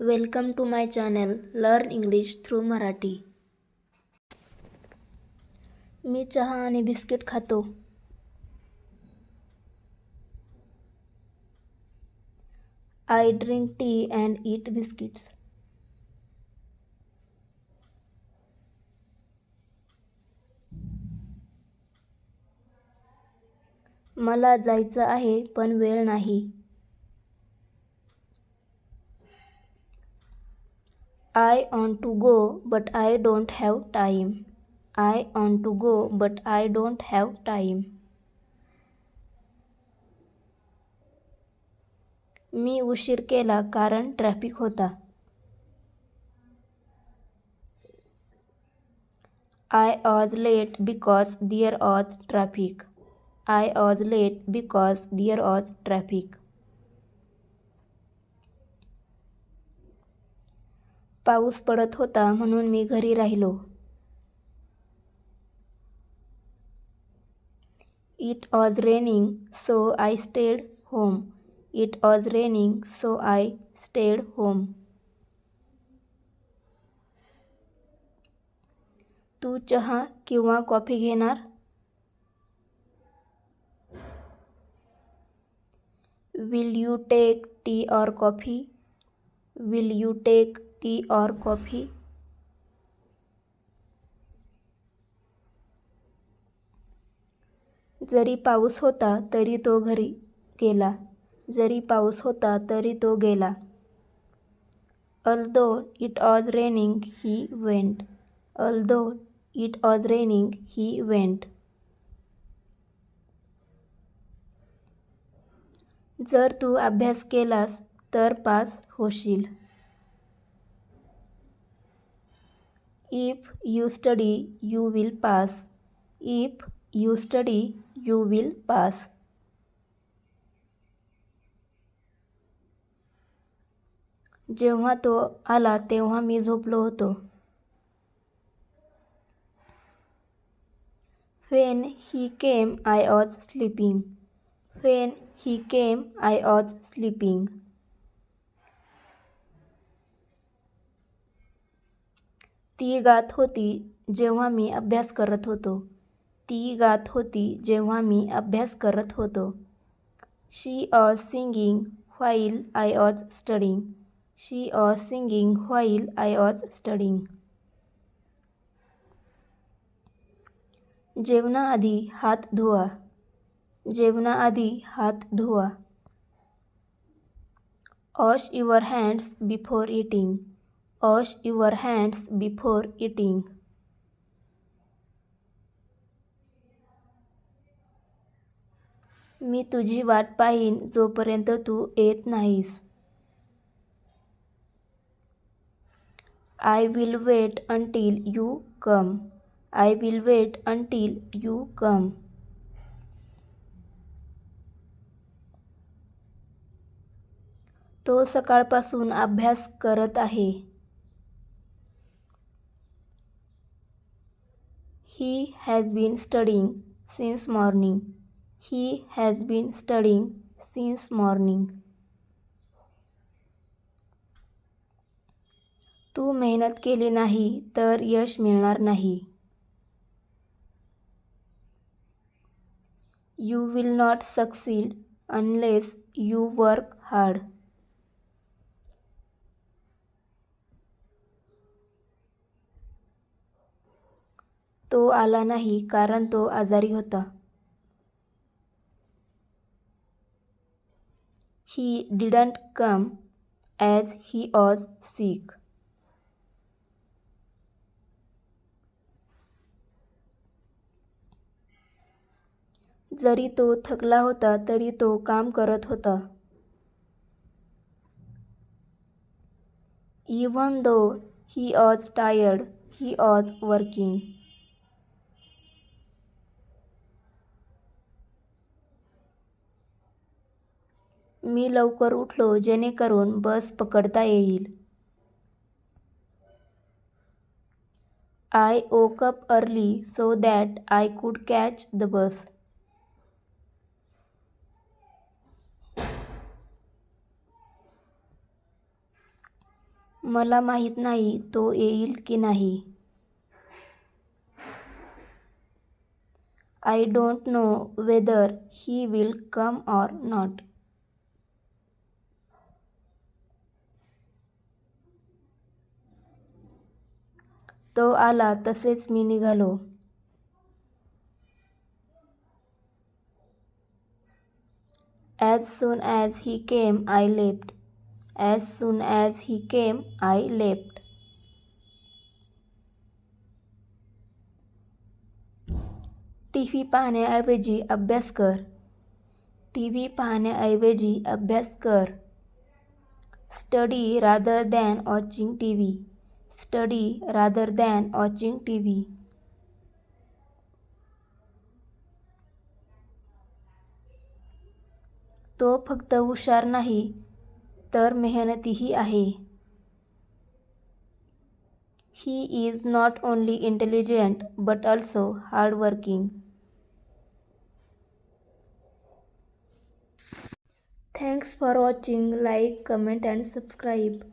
Welcome to my channel learn English through Marathi. मी चहा आणि बिस्किट खातो. I drink tea and eat biscuits. मला जायचं आहे पण वेळ नाही. I want to go but I don't have time. I want to go but I don't have time. मी उशीर केला कारण ट्रॅफिक होता. I was late because there was traffic. I was late because there was traffic. पाऊस पडत होता म्हणून मी घरी राहिलो. It was raining so I stayed home. It was raining so I stayed home. तू चहा किंवा कॉफी घेणार? Will you take tea or coffee? Will you take tea or coffee? जरी पाऊस होता तरी तो घरी गेला. जरी पाऊस होता तरी तो गेला. Although it was raining, he went. Although it was raining, he went. जर तू अभ्यास केलास तर पास होशील. If you study, you will pass. If you study, you will pass. जेव्हा तो आला तेव्हा मी झोपलो होतो. When he came, I was sleeping. When he came, I was sleeping. ती गात होती जेव्हा मी अभ्यास करत होतो. ती गात होती जेव्हा मी अभ्यास करत होतो. She was singing while I was studying. She was singing while I was studying. जेवणाआधी हात धुवा. जेवणाआधी हात धुवा. Wash your hands before eating. Wash your hands before eating. मी तुझी वाट पाहीन जोपर्यंत तू येत नाहीस. I will wait until you come. I will wait until you come. तो सकाळपासून अभ्यास करत आहे. He has been studying since morning. He has been studying since morning. तू मेहनत केली नाही तर यश मिळणार नाही. You will not succeed unless you work hard. तो आला नाही कारण तो आजारी होता. He didn't come as he was sick. जरी तो थकला होता तरी तो काम करत होता. Even though he was tired, he was working. मी लवकर उठलो जेणेकरून बस पकडता येईल. I woke up early so that I could catch the bus. मला माहीत नाही तो येईल की नाही. I don't know whether he will come or not. तो आला तसेच मी निघालो. As soon as he came, I left. As soon as he came, I left. TV पाहण्याऐवजी अभ्यास कर. टीव्ही पाहण्याऐवजी अभ्यास कर. Study rather than watching TV. Study rather than watching TV. तो फक्त हुशार नाही तर मेहनतीही आहे. He is not only intelligent but also hardworking. Thanks for watching. Like, comment and subscribe.